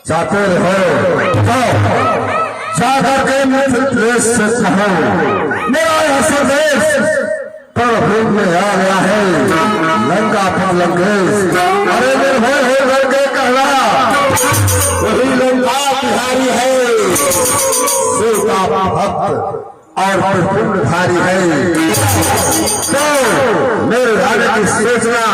जाते रहो, जाकर के मित्र से कहो मेरा ऐसा देश पर में आ गया है लंका पर लंकेश। अरे मेरे भाई हो करके कहना वही लंका बिहारी है, सीता भक्त और पुण्यधारी है। तो मेरे राजा की सूचना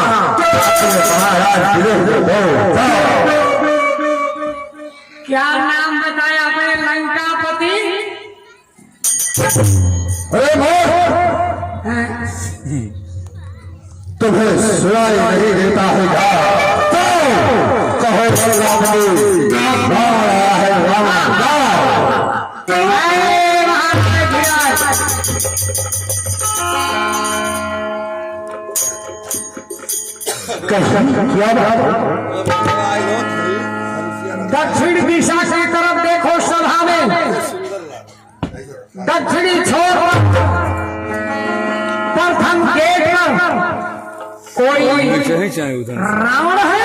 क्या नाम बताया अपने लंकापति? अरे तुम्हें सुनाई नहीं देता होगा तो कहो है क्या दक्षिण दिशा की तरफ देखो सभा में, दक्षिणी छोर प्रथम गेट पर कोई रावण है।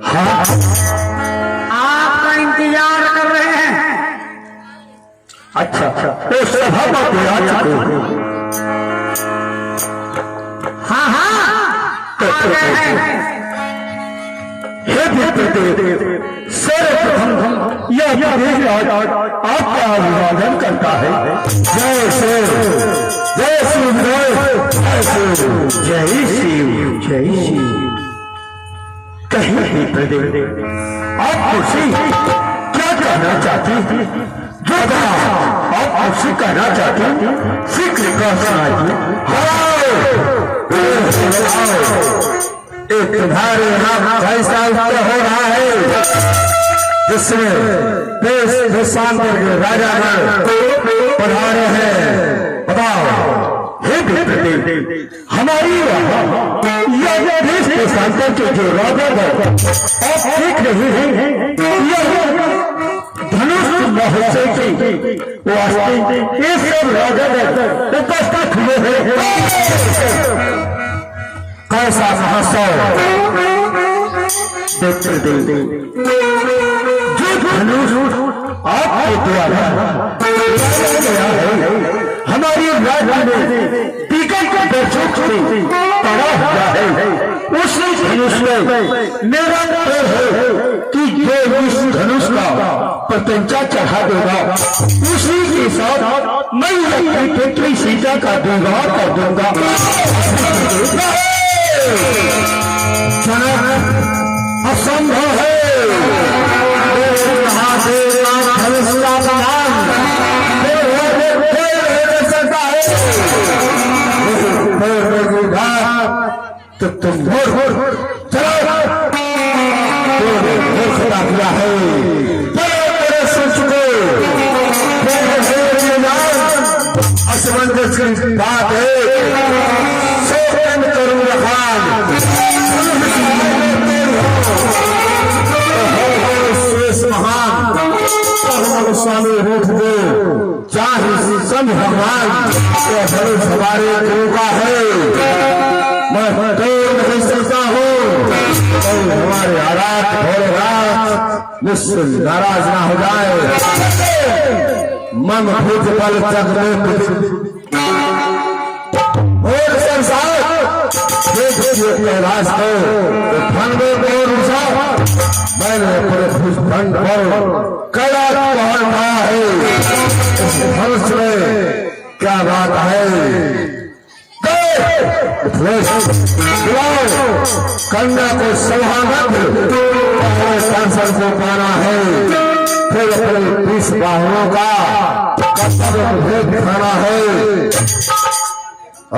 हाँ आपका इंतजार कर रहे हैं। अच्छा तो सभा में आ चुके। हाँ आ गए हैं। सर्वप्रथम यह आपका अभिवादन करता है। जय शिव जय शिव जय शिव जय शिव जय शिव। कहीं प्रदेव आप मुझसे क्या कहना चाहते हैं? जो आप मुझसे कहना चाहते हैं शीघ्र कह सुनाइए। एक तुम्हारे यहाँ फैसला हो रहा है जिसमें देश हिंदुस्तान के राजागण पधारे हैं। बताओ हे हमारी यह देश के शांति के जो राजागण आप देख रहे हैं धनुष महोत्सव की वास्ते ये सब राजागण उपस्थित हुए हैं। कैसा महोत्सव देखते जो धनुष आपके द्वारा हमारी राज्य में टिकट के दर्शक से पड़ा हुआ है। उस धनुष में मेरा डर है कि जो इस धनुष का प्रत्यंचा चढ़ा देगा उसी के साथ मैं अपनी पुत्री सीता का विवाह कर दूंगा। असंभव है। तो तुम चलो दिया है असमंजस की बात है। स्वामी रूप दो चाहे संत भगवान हमारे गुरु का है। मैं नहीं सकता हूँ हमारे आराध भोलेनाथ मुझसे नाराज ना हो जाए। मन भूत बल और संसार रास्ते मैंने अपने भुजबंड पर कड़ा पहना है। इस धनुष में क्या बात है? कन्या को सभानक सांसद को पाना है। फिर अपने 20 बाहुओं का भेद दिखाना है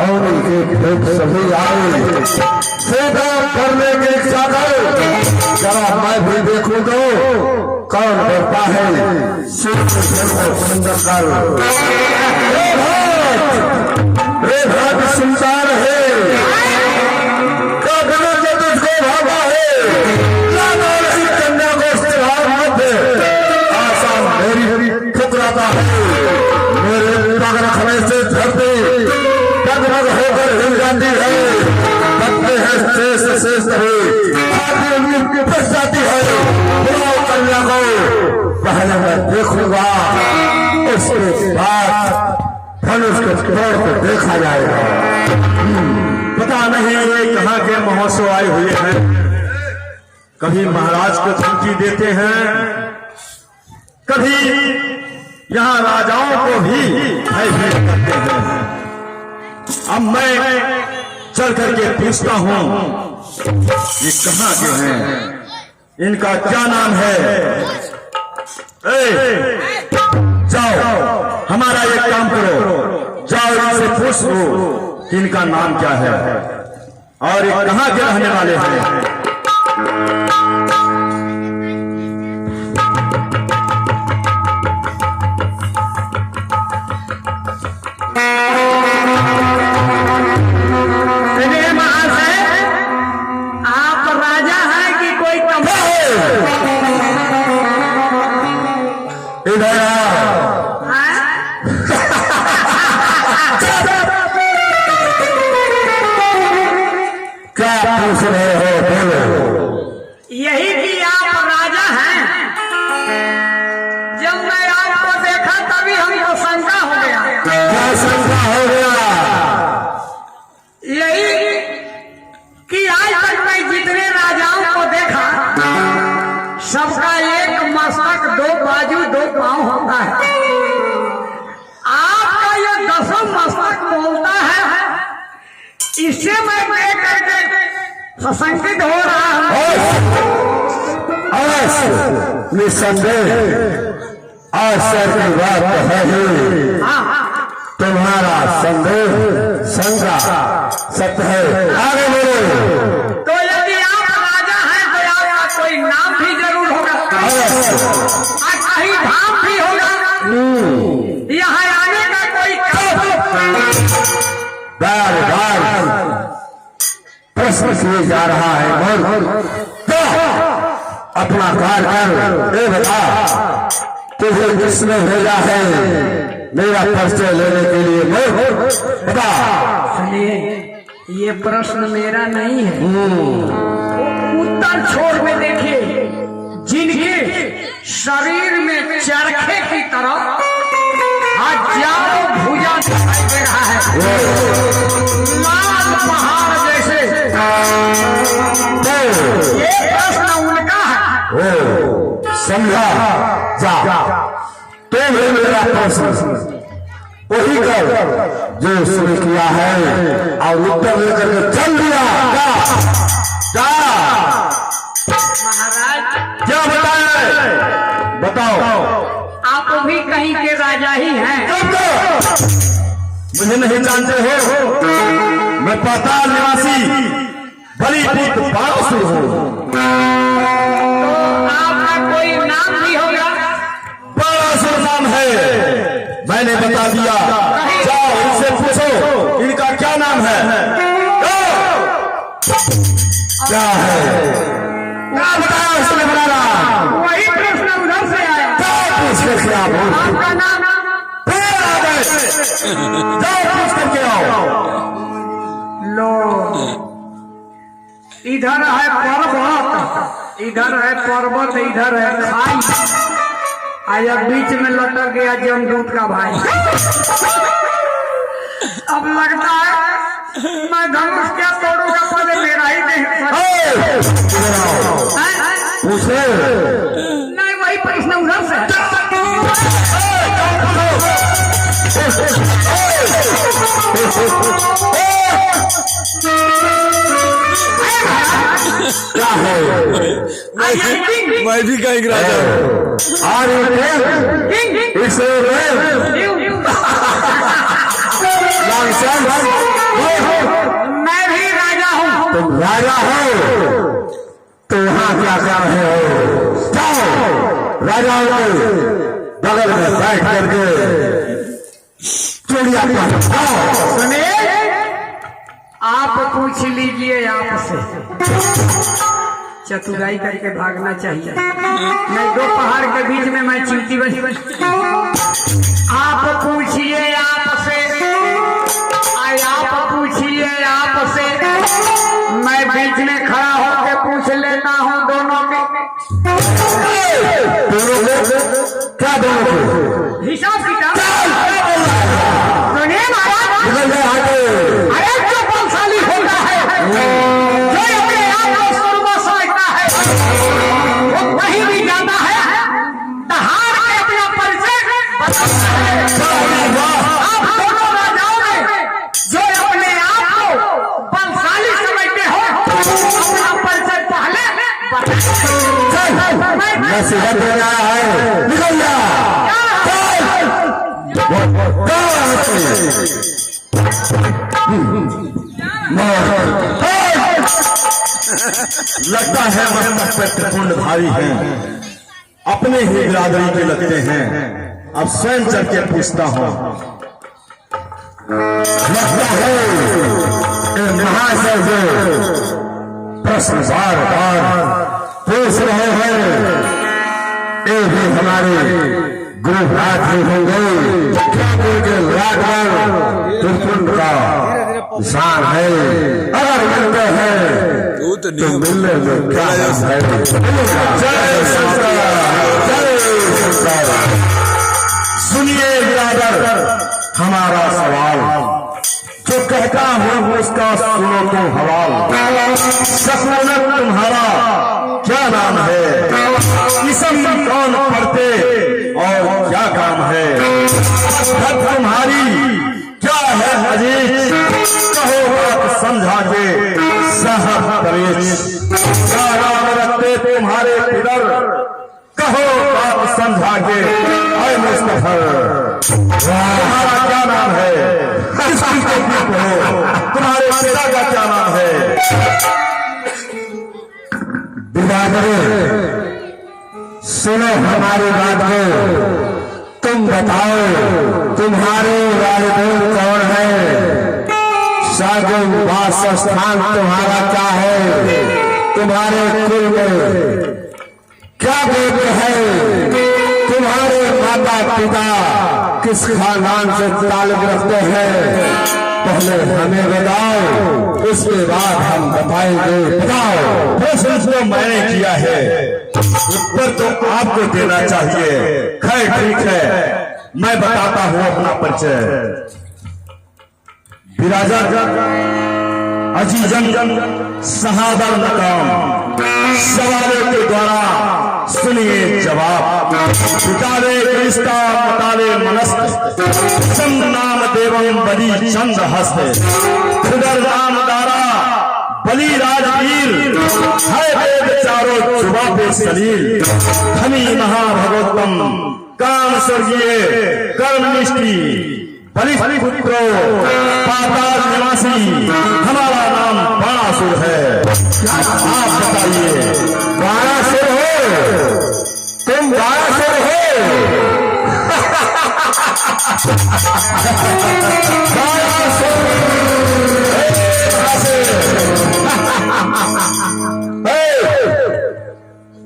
और एक भेद सभी आए सीधा करने की इच्छा करो। जरा मैं भी देखूं तो कौन करता है सुंदर कर सुनसान है तुझको भागा है। कन्या को इस्तेमाल मध्य आसान मेरी ठुकराता है। मेरे पग रखने से धरती पगमग होकर हिल जाती है। बदले है शेष शेष है जाती है। धनुष के तोड़ को देखा जाएगा। पता नहीं ये कहाँ के महोत्सव आए हुए हैं। कभी महाराज को धमकी देते हैं, कभी यहाँ राजाओं को भी भयभीत करते हैं। अब मैं चल करके पूछता हूँ ये कहाँ के हैं, इनका क्या नाम है। जाओ हमारा एक काम करो, जाओ इनसे पूछ लो कि इनका नाम क्या है और ये कहाँ के रहने वाले हैं। आप राजा हैं कि कोई इधर क्या पूछ रहे हो, बोलो। यही कि आप राजा हैं। जब मैं आपको देखा तभी हमको शंका हो गया। क्या शंका हो गया? यही कि आज तक मैं जितने राजाओं को देखा सबका एक मस्तक, दो बाजू, दो पांव होता है। आपका ये दसों मस्तक बोलता है, इससे मैं देख करके सशंकित हो रहा हूँ। निसंदेह आश्चर्य की बात है ही, तुम्हारा संदेह शंका सत्य है। आगे बोलो। तो यदि आप राजा हैं तो आपका कोई नाम भी जरूर होगा और कहीं धाम भी होगा। यहाँ आने का कोई बार बार प्रश्न किए जा रहा है। तो अपना कार्य कर, ये बता तुझे किसने भेजा है मेरा परिचय लेने के लिए? बता। सुनिए, ये प्रश्न मेरा नहीं है। उत्तर छोर में देखिए, जिनके शरीर में चरखे की तरह हजारों भुजा दिखाई दे रहा है, लाल पहाड़ जैसे, ये प्रश्न उनका है। समझा? जा तो मेरा प्रश्न वही कर जो उसने किया है और उत्तर लेकर के चल दिया। जा महाराज, क्या बताए? बताओ। आप भी कहीं के राजा ही हैं। मुझे नहीं जानते हो, मैं पाताल निवासी बलिपुत्र बाणासुर हूँ। तो आपका कोई नाम भी होगा? बाणासुर नाम है, मैंने बता दिया। जाओ इनसे पूछो इनका क्या नाम है। क्या है? क्या बताया उसने? बनाना वही प्रश्न उधर से आया। क्या पूछ के क्या बोल? आपका नाम? फिर आ गए। जाओ पूछ करके आओ। लो, इधर है पर्वत, इधर है पर्वत, इधर है खाई, आया बीच में लटक गया जमदूत का भाई। अब लगता है मैं धनुष क्या तोड़ूंगा, पहले मेरा ही नहीं। पूछे नहीं, वही प्रश्न उधर से है। क्या है? मैं भी कहीं राजा हूँ। इसे मैं भी राजा हूँ। तुम राजा हो तो यहाँ क्या कर रहे हो? जाओ राजाओं के बगल में बैठ करके चिड़िया का सुनिए, आप पूछ लीजिए आपसे, चतुराई करके भागना चाहिए। नहीं, दो पहाड़ के बीच में मैं चींटी बनी। आप पूछिए आपसे, आप पूछिए आपसे, मैं बीच में खड़ा होकर पूछ लेता हूँ दोनों के। क्या दोनों को हिसाब किताब नसीहत देना है, निकल जा। लगता है मस्तक पे त्रिपुंड भारी है, अपने ही बिरादरी के लगते हैं। अब स्वयं चल के पूछता हूँ। लगता है महाशय जो प्रश्न बार बार पूछ रहे हैं, ये भी हमारे गुरुराज ही होंगे, क्योंकि राजवर त्रिपुंड का निशान है। अगर मिलते हैं तो मिलने में क्या है। जय शंकर, जय शंकर। सुनिए बिरादर हमारा सवाल, जो कहता हूँ उसका सुनो तो हवाल। सकुनत तुम्हारा क्या नाम है, इसम कौन पढ़ते और क्या काम है। भक्त तुम्हारी क्या है अजीज, कहो बात समझा के साहब परेश। क्या नाम रखते तुम्हारे पितर, कहो बात समझा के आए मुस्तफर। तुम्हारा क्या नाम है, किसकी टोपी कहो, तुम्हारे पिता का क्या नाम है। बिरादर सुनो हमारी बात को, तुम बताओ तुम्हारे वालिदैन कौन है, सागुन वासस्थान तुम्हारा क्या है, तुम्हारे कुल में क्या गोत्र है, तुम्हारे माता पिता किस खानदान से ताल्लुक रखते हैं। पहले हमें बताओ, उसके बाद हम बताएंगे। बताओ। प्रश्न जो मैंने किया है उत्तर तो आपको देना चाहिए। खैर ठीक है, मैं बताता हूँ अपना परिचय। बिरादर अजीजन सहादर मकाम, सवालों के द्वारा सुनिए जवाब। पिताले क्रिस्ता मताले मनस्त, चंद नाम देवम बलि चंद हस्त। खुदर नाम दारा बलि राजवीर, है वेद चारों जुबा पे सलील। धनी महाभगवतम काम स्वर्गीय कर्मनिष्ठी, बलि पुत्रो पाताल निवासी, हमारा नाम बाणासुर है। आप बताइए, बाणासुर हो तुम, बाणासुर हो।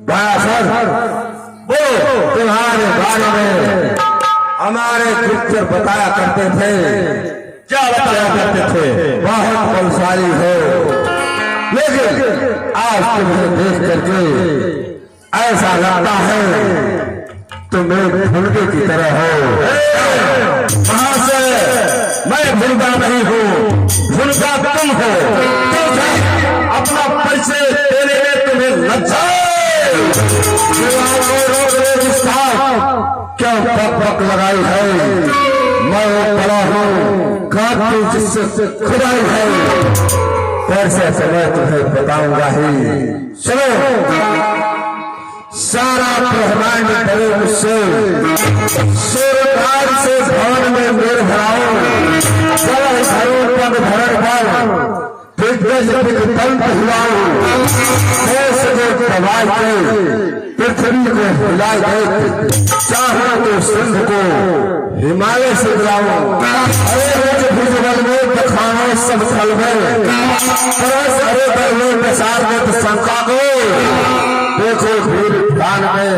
बाणासुर वो तुम्हारे बारे में हमारे पिक्चर बताया करते थे। क्या बताया करते थे। बहुत बलशाली हो, लेकिन आज तुम्हें देख करके ऐसा लगता है तुम एक भुलके की तरह हो। वहां से मैं भूलता नहीं हूँ, भूलता तुम हो। अपना परिचय देने में तुम्हें लज्जा क्यों पक पक लगाई है। मैं बड़ा हूँ, काटू जिससे खुदाई है। कैसे समय तुम्हें बताऊंगा ही। चलो, सारा ब्रह्मांड डरे मुझसे, सूर्यकाल से भवन में मेर भराओ। चलो घरों पग भरण पर दिग्गज दिग्बंध हुआओ। देश को दबाई के पृथ्वी को हिलाई दे, चाहो तो सिंध को हिमालय से गिराओ। अरे भुजबल में बखानो सब फल में, अरे बल में प्रसार में शंका को देखो भीड़ दान में,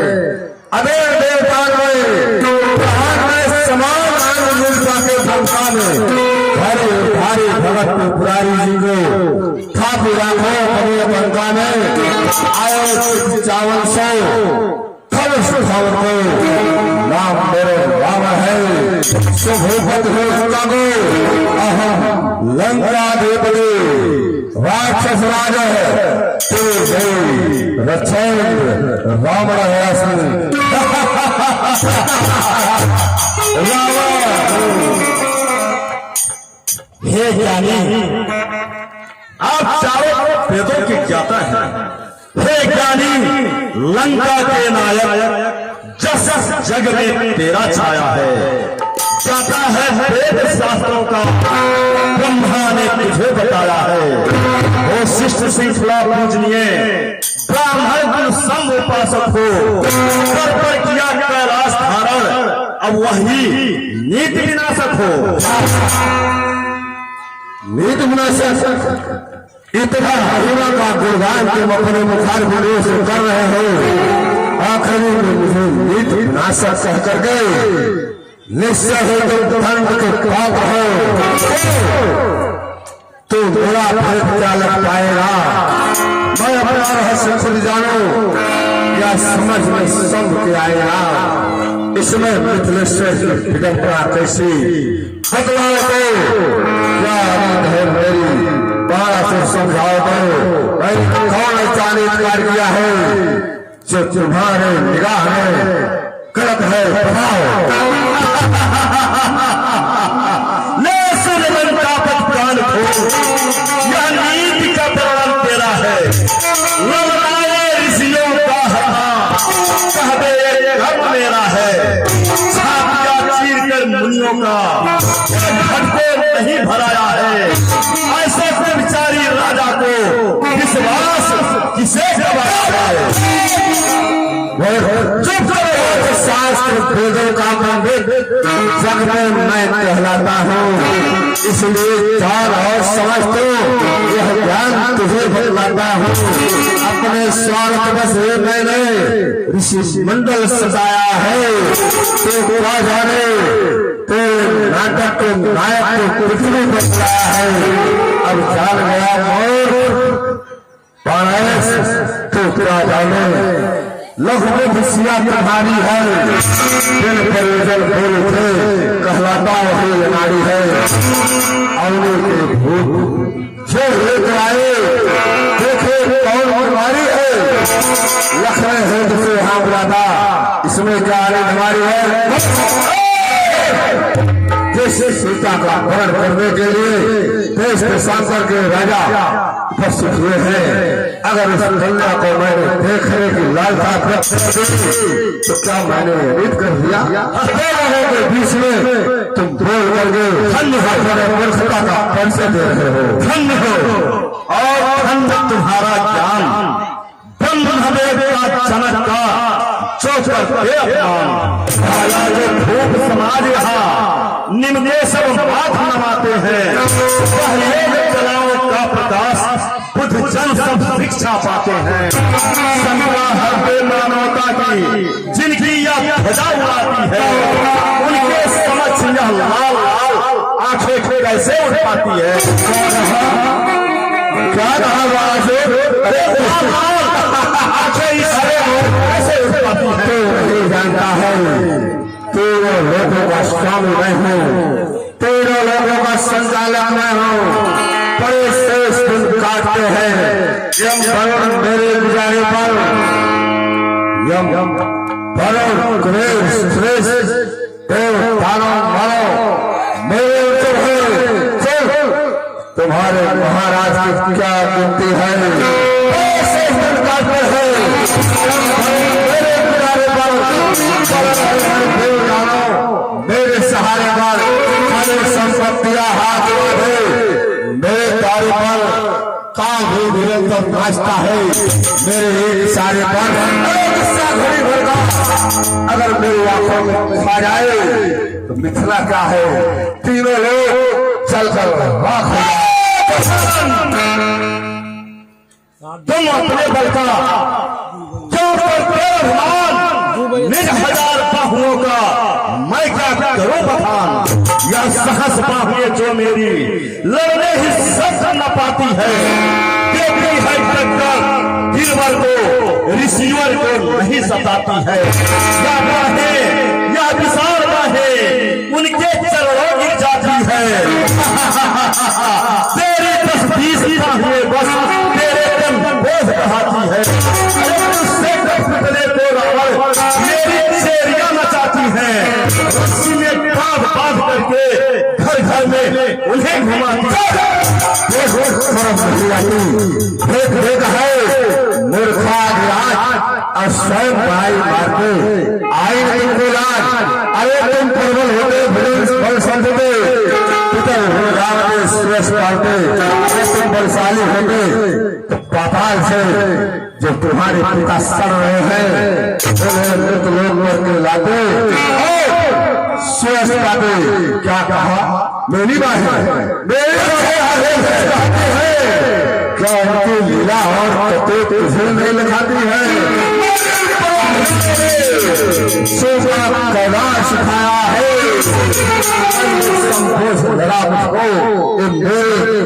अबेर देवतान में, समान आनंद मिलता के भंसा में। भारी भारी भगत पुरारी जी को थापी राखो अपने बंका में। आयो चावल सो फल सुखावर को, नाम मेरे राम है। शुभोपत हो लगो अहम लंका देवले, राक्षस राज है रक्षण रावण है। हे ज्ञानी, आप चारों वेदों के ज्ञाता हैं। हे हे ज्ञानी लंका के नायक, जस जग में तेरा छाया है, जाता है वेद शास्त्रों का ब्रह्मा ने तुझे बताया है। ओ शिष्ट श्रृंखला पूजनीय ब्राह्मण गुण सम उपासक हो, कर पर किया कैलाश धारण, अब वही नीति विनाशक हो। नीत विनाशक इतना महिमा का गुणगान तुम अपने मुखार बिंदु से कर रहे हो, आखिरी में मुझे नीत विनाशक कह कर गए। निश्चय है तुम धर्म के पाप हो, तो मेरा फल क्या लग पाएगा। मैं अपना रहस्य खुद जानू या समझ में समझ के आएगा। इसमें मिथिलेश्वर की विडंबना कैसी बदलाव को क्या आनंद है मेरी बात से समझाओ दो। मैंने कौन ऐसा निकार किया है जो तुम्हारे निगाह में गलत है, बताओ। यह नीति का प्रमाण तेरा है, ऋषियों का कह दे धर्म मेरा है, छातिया चीर कर मुनियों का घटको नहीं भराया है। ऐसे विचारी राजा को विश्वास किसे करवाया है। चुप करो, शास्त्र वेदों का मंदिर जग में मैं कहलाता हूँ, इसलिए जान और समझ तो यह ज्ञान तुझे बतलाता हूँ। अपने स्वार्थ बस मैंने ऋषि मंडल सजाया है, तो क्या जाने तो नाटक के नायक को पृथ्वी पर लाया है। अब जान गया मोर पारस, तो क्या जाने लघु में भिसिया तुम्हारी है, दिल पर जल बोल उठे कहलाता है नारी है। औने के भूत जो लेकर आए देखे कौन बीमारी है, लखनऊ है जिसे हाँ बुलाता, इसमें क्या आने हमारी है। जैसे सीता का वर्ण करने के लिए देश के शासन के राजा उपस्थित हुए हैं, अगर इस कन्या को मैंने देखने की लालसा व्यक्त कर दी तो क्या मैंने उम्मीद कर दिया। लोगों के बीच में तुम बोल करके धन्य मूर्खता का परिचय दे रहे हो। धन्य हो और धन्य तुम्हारा ज्ञान, ब्रह्मदेव का चमत्कार भूप समाज यहाँ निम्न सब बात नमाते हैं। कलाओं का प्रकाश बुद्ध जन सब शिक्षा पाते हैं। मानवता की जिनकी यह ध्वजा उड़ाती है, उनके समक्ष यह लाल लाल आंखें कैसे उठ पाती है। क्या कहा जानता है तेरह लोगों का स्वामी मैं हूँ, 13 लोगों का संचालक मैं हूँ। बड़े शेष दिन काटते हैं, यम वरुण मेरे गुजारे पर, यम वरुण क्रेश श्रेष देव दानव मानव मेरे ऊपर है। चल तुम्हारे महाराज की क्या गिनती है, शेष दिन काटते हैं मेरे सहारे पर, सारे संपत्तियां हाथ है, मेरे द्वार पर काम भी निरंतर नाचता है। मेरे एक सारे पर घड़ी भरगा अगर मेरी आंखों में खा जाए तो मिथिला क्या है, तीनों लोग चलकर राख हो तुम अपने बल का क्यों करते हो निज 1000 बाहुओं का मैं क्या करूं बखान। यह सहस बाहुएं जो मेरी लड़ने ही सच न पाती है, देती है टक्कर गिरवर को ऋषिवर को नहीं सताती है। या बाहे या विशाल बाहे उनके चरणों गिर जाती है। तेरी 10-20 बाहुएं बस तेरे दम बोझ बढ़ाती है। मेरी शेरियां नचाती हैं, रस्सी में बांध करके घर घर में उन्हें घुमाती है। मूर्खा और स्वयं भाई मारते आई तुमको लाज। अरे तुम प्रबल होते बल समझते पिता राम ने सुरेश पालते। अरे तुम बलशाली होते तो पाताल से जो तुम्हारे पिता सड़ रहे हैं मृत लोग करके लाते सुरेश पाते। क्या कहा मेरी बात है क्या उनकी लीला और कतेक तुझे नहीं लिखाती है। कैलाश सिखाया है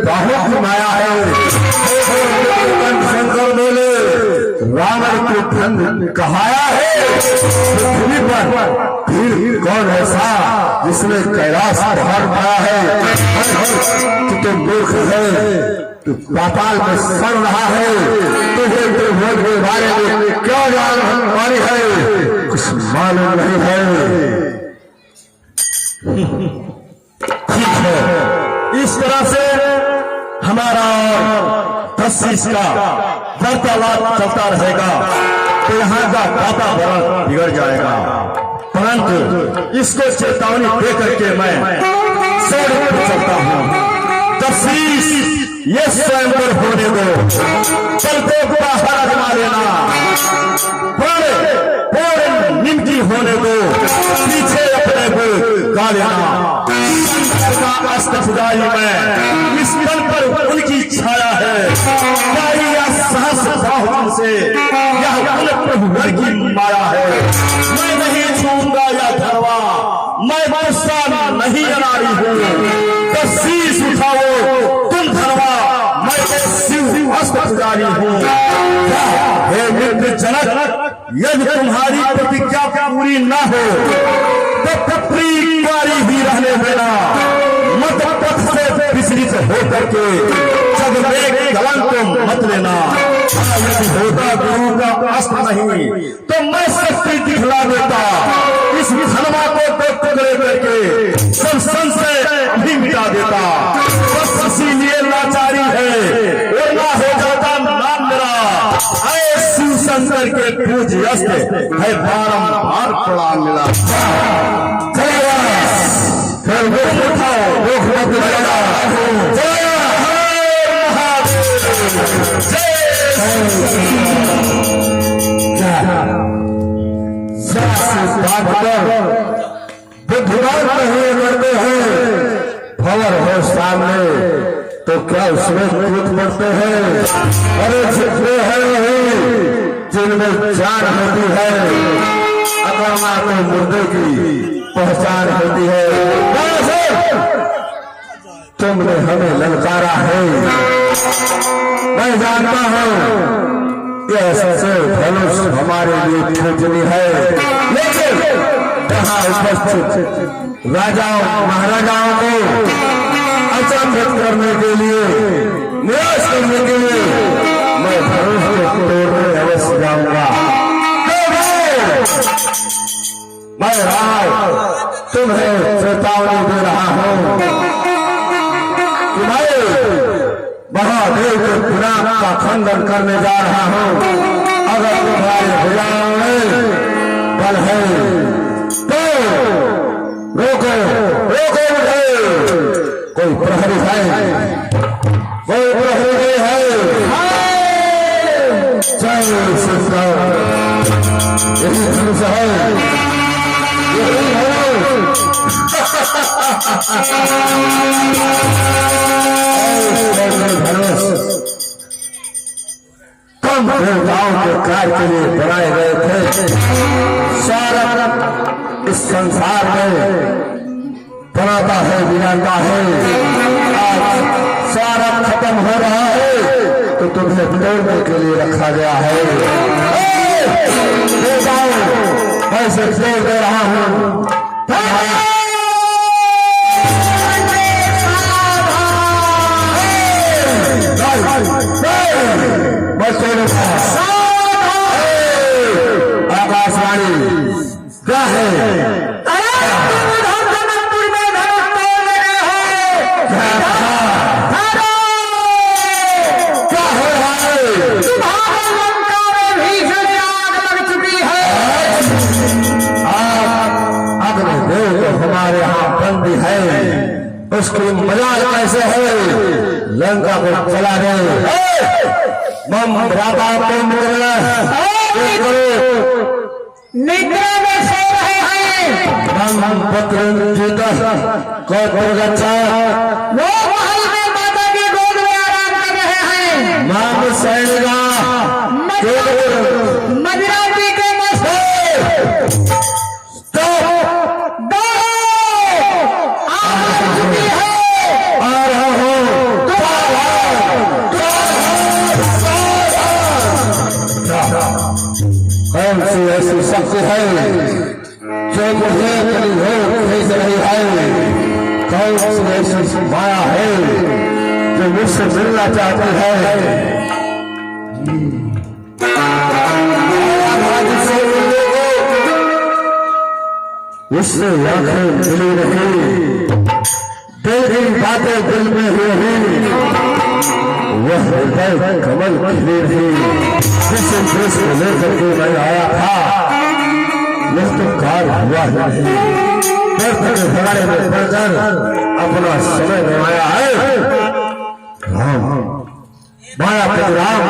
बाहों की माया है। शंकर बोले रावण को धन कहाया है पृथ्वी पर फिर कौन ऐसा जिसने कैलाश पहाड़ पाया है। तो मूर्ख है तू पाताल में सड़ रहा है तुझे त्रिभुवन के बारे में क्या जानकारी है कुछ मालूम नहीं है। ठीक है इस तरह से हमारा 10 का वार्तालाप चलता रहेगा तो यहाँ का वातावरण बिगड़ जाएगा। परंतु इसको चेतावनी दे करके मैं सड़क पर चलता हूँ। तफसीस ये स्वयं पर होने दो चल को बाहर आजमा लेना पूरे निमकी होने दो पीछे अपने को गा लेना। अस्तफदारी में इस पल पर उनकी छाया है क्या यह साहस बाहुबल से यह उन प्रभुवर की माया है। मैं नहीं छूंगा या धरवा मैं गुस्सा नहीं अनाड़ी हूँ। शीश उठाओ तुम धरवा मैं शिव अस्तफदारी हूँ। हे मित्र जनक यदि तुम्हारी प्रतिज्ञा पूरी न हो तो पत्री कारी भी रहने देना मत पथ से विचलित होकर के जग में गलन को मत लेना। यदि होता गुरु का अस्त्र नहीं तो मैं शक्ति दिखला देता इस धर्मा को टुकड़े करके सब संशय भी मिटा देता। बस इसीलिए लाचारी है वो ना हो जाता नाम मेरा शिव शंकर के पूज्य अस्त्र है बारंबार प्रणाम मिला। फिर वो उठाओ वो बुद्धिमान नहीं करते हैं भंवर हो सामने तो क्या उसमें कूद पड़ते हैं। अरे जितने हैं जिनमें जान होती है अकर्मा तो मुर्दे की पहचान होती है। तुमने हमें ललकारा है मैं जानता हूँ यह सबसे धनुष हमारे लिए पूजनीय है। लेकिन यहाँ उपस्थित राजाओं महाराजाओं को अचंभित करने के लिए निराश करने के लिए मैं धनुष को तोड़ने अवश्य जाऊंगा। मैं राज तुम्हें चेतावनी दे रहा हूँ कि मैं महादेव के पुराण का खंडन करने जा रहा हूँ। अगर तुम्हारे भुजाओं में बल है तो रोको रोको मुझे। कोई प्रहरी है कोई प्रहरी है जय श्री राम। यही धनुष है यही है। कम देवताओं के कार्य के लिए बनाए गए थे। सारा इस संसार में बनाता है बिगाड़ता है। आज सारा खत्म हो रहा है तो तुम्हें तोड़ने के लिए रखा गया है। देवताओं मैं से छोड़ दे रहा हूँ। आकाशवाणी क्या है क्या हो रहा है। उसकी मजाल कैसे है लंका को चला गए मम राधा तुम निद्रा में सो रहे हैं मम पत्र गच्छा वो महल में माता की गोद में आराम कर रहे हैं मम सैनिका मदिरा जी के मस्त कौन सी ऐसी शक्ति है जो मुझे भेज रही है कौन सी ऐसी माया है जो मुझसे मिलना चाहती है उससे आंखें मिली रही दिल की बातें दिल में हुई वह हृदय कमल खिली रही जिस देश को लेकर के मैं आया था यह तो कार हुआ नहीं झगड़े में पड़कर अपना समय गंवाया है राम मायापति राम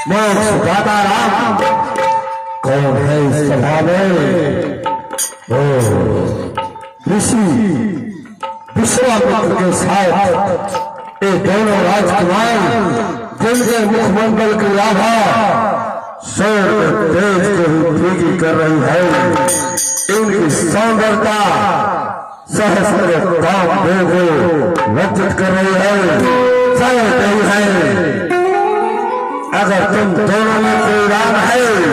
मोक्ष दाता राम कौन है इस सभा में ओ ऋषि विश्वामित्र के साथ ये दोनों राजकुमार जिनके मुखमंडल की आभा स्वर्ग तेज को ही फीकी कर रही है इनकी सौंदर्यता सहस्र कामदेव को लज्जित कर रही है चाहते है अगर तुम दोनों में कोई राम है